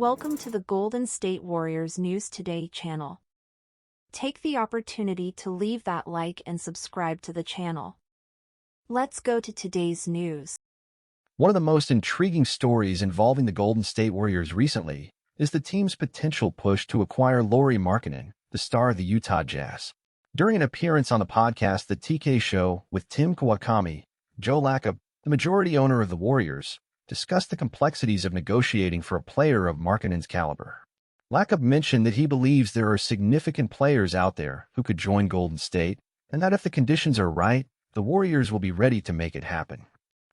Welcome to the Golden State Warriors News Today channel. Take the opportunity to leave that like and subscribe to the channel. Let's go to today's news. One of the most intriguing stories involving the Golden State Warriors recently is the team's potential push to acquire Lauri Markkanen, the star of the Utah Jazz. During an appearance on the podcast The TK Show with Tim Kawakami, Joe Lacob, the majority owner of the Warriors, discussed the complexities of negotiating for a player of Markkanen's caliber. Lacob mentioned that he believes there are significant players out there who could join Golden State, and that if the conditions are right, the Warriors will be ready to make it happen.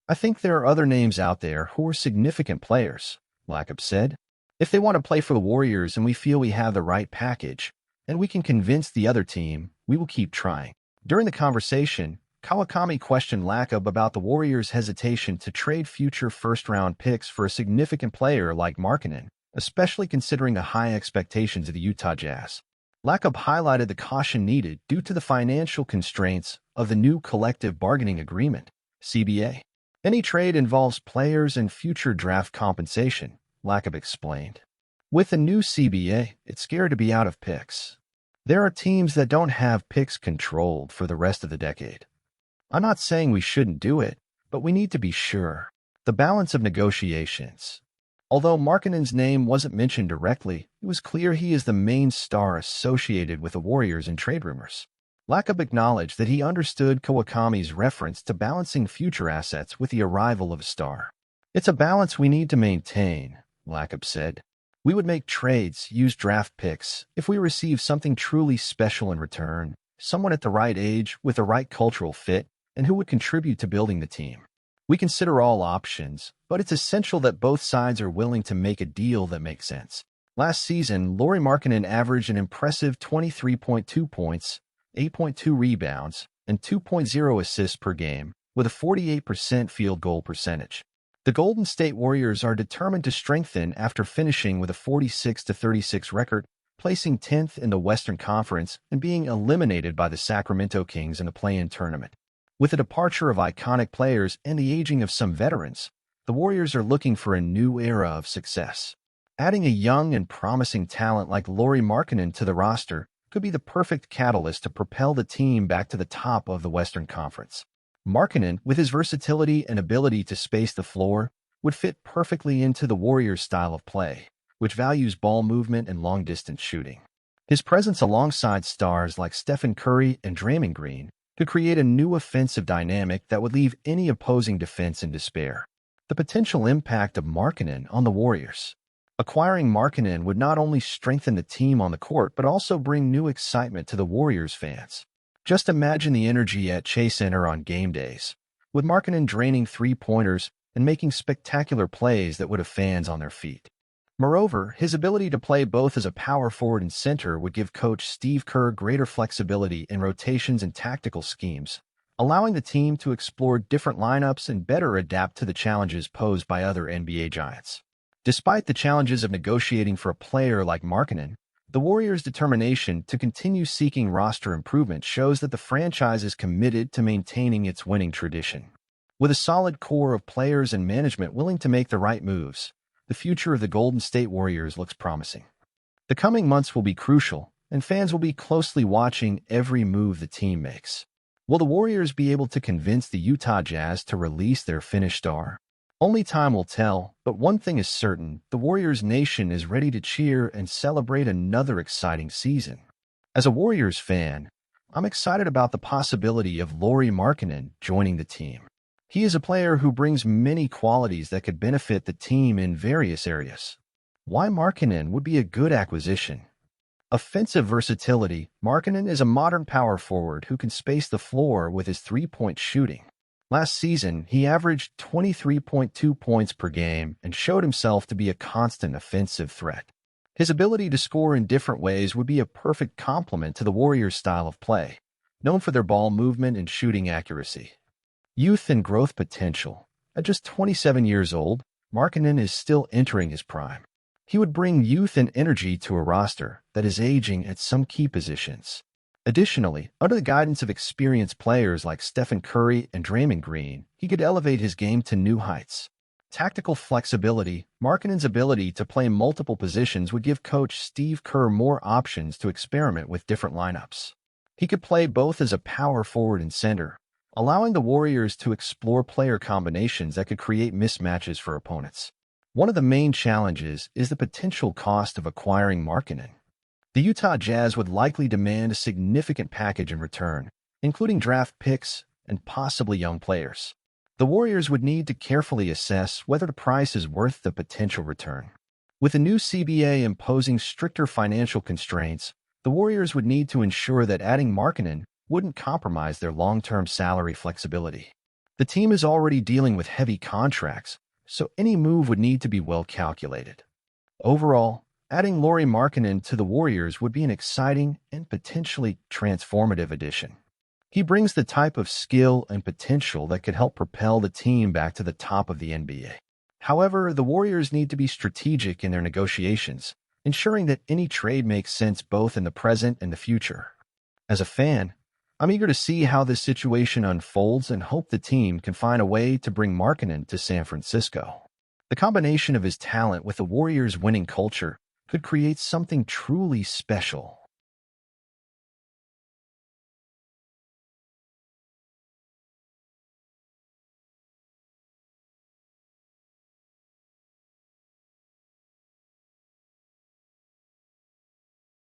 "I think there are other names out there who are significant players," Lacob said. "If they want to play for the Warriors and we feel we have the right package, and we can convince the other team, we will keep trying." During the conversation, Kawakami questioned Lacob about the Warriors' hesitation to trade future first-round picks for a significant player like Markkanen, especially considering the high expectations of the Utah Jazz. Lacob highlighted the caution needed due to the financial constraints of the new collective bargaining agreement, CBA. "Any trade involves players and future draft compensation," Lacob explained. "With the new CBA, it's scary to be out of picks. There are teams that don't have picks controlled for the rest of the decade. I'm not saying we shouldn't do it, but we need to be sure." The balance of negotiations. Although Markkanen's name wasn't mentioned directly, it was clear he is the main star associated with the Warriors in trade rumors. Lacob acknowledged that he understood Kawakami's reference to balancing future assets with the arrival of a star. "It's a balance we need to maintain," Lacob said. "We would make trades, use draft picks, if we receive something truly special in return, someone at the right age with the right cultural fit, and who would contribute to building the team. We consider all options, but it's essential that both sides are willing to make a deal that makes sense." Last season, Lauri Markkanen averaged an impressive 23.2 points, 8.2 rebounds, and 2.0 assists per game, with a 48% field goal percentage. The Golden State Warriors are determined to strengthen after finishing with a 46-36 record, placing 10th in the Western Conference and being eliminated by the Sacramento Kings in the play-in tournament. With the departure of iconic players and the aging of some veterans, the Warriors are looking for a new era of success. Adding a young and promising talent like Lauri Markkanen to the roster could be the perfect catalyst to propel the team back to the top of the Western Conference. Markkanen, with his versatility and ability to space the floor, would fit perfectly into the Warriors' style of play, which values ball movement and long-distance shooting. His presence alongside stars like Stephen Curry and Draymond Green could create a new offensive dynamic that would leave any opposing defense in despair. The potential impact of Markkanen on the Warriors. Acquiring Markkanen would not only strengthen the team on the court, but also bring new excitement to the Warriors fans. Just imagine the energy at Chase Center on game days, with Markkanen draining three-pointers and making spectacular plays that would have fans on their feet. Moreover, his ability to play both as a power forward and center would give coach Steve Kerr greater flexibility in rotations and tactical schemes, allowing the team to explore different lineups and better adapt to the challenges posed by other NBA giants. Despite the challenges of negotiating for a player like Markkanen, the Warriors' determination to continue seeking roster improvement shows that the franchise is committed to maintaining its winning tradition. With a solid core of players and management willing to make the right moves, the future of the Golden State Warriors looks promising. The coming months will be crucial, and fans will be closely watching every move the team makes. Will the Warriors be able to convince the Utah Jazz to release their finished star? Only time will tell, but one thing is certain: the Warriors Nation is ready to cheer and celebrate another exciting season. As a Warriors fan, I'm excited about the possibility of Lauri Markkanen joining the team. He is a player who brings many qualities that could benefit the team in various areas. Why Markkanen would be a good acquisition? Offensive versatility. Markkanen is a modern power forward who can space the floor with his three-point shooting. Last season, he averaged 23.2 points per game and showed himself to be a constant offensive threat. His ability to score in different ways would be a perfect complement to the Warriors' style of play, known for their ball movement and shooting accuracy. Youth and growth potential. At just 27 years old, Markkanen is still entering his prime. He would bring youth and energy to a roster that is aging at some key positions. Additionally, under the guidance of experienced players like Stephen Curry and Draymond Green, he could elevate his game to new heights. Tactical flexibility. Markkanen's ability to play multiple positions would give coach Steve Kerr more options to experiment with different lineups. He could play both as a power forward and center, allowing the Warriors to explore player combinations that could create mismatches for opponents. One of the main challenges is the potential cost of acquiring Markkanen. The Utah Jazz would likely demand a significant package in return, including draft picks and possibly young players. The Warriors would need to carefully assess whether the price is worth the potential return. With the new CBA imposing stricter financial constraints, the Warriors would need to ensure that adding Markkanen wouldn't compromise their long-term salary flexibility. The team is already dealing with heavy contracts, so any move would need to be well calculated. Overall, adding Lauri Markkanen to the Warriors would be an exciting and potentially transformative addition. He brings the type of skill and potential that could help propel the team back to the top of the NBA. However, the Warriors need to be strategic in their negotiations, ensuring that any trade makes sense both in the present and the future. As a fan, I'm eager to see how this situation unfolds and hope the team can find a way to bring Markkanen to San Francisco. The combination of his talent with the Warriors' winning culture could create something truly special.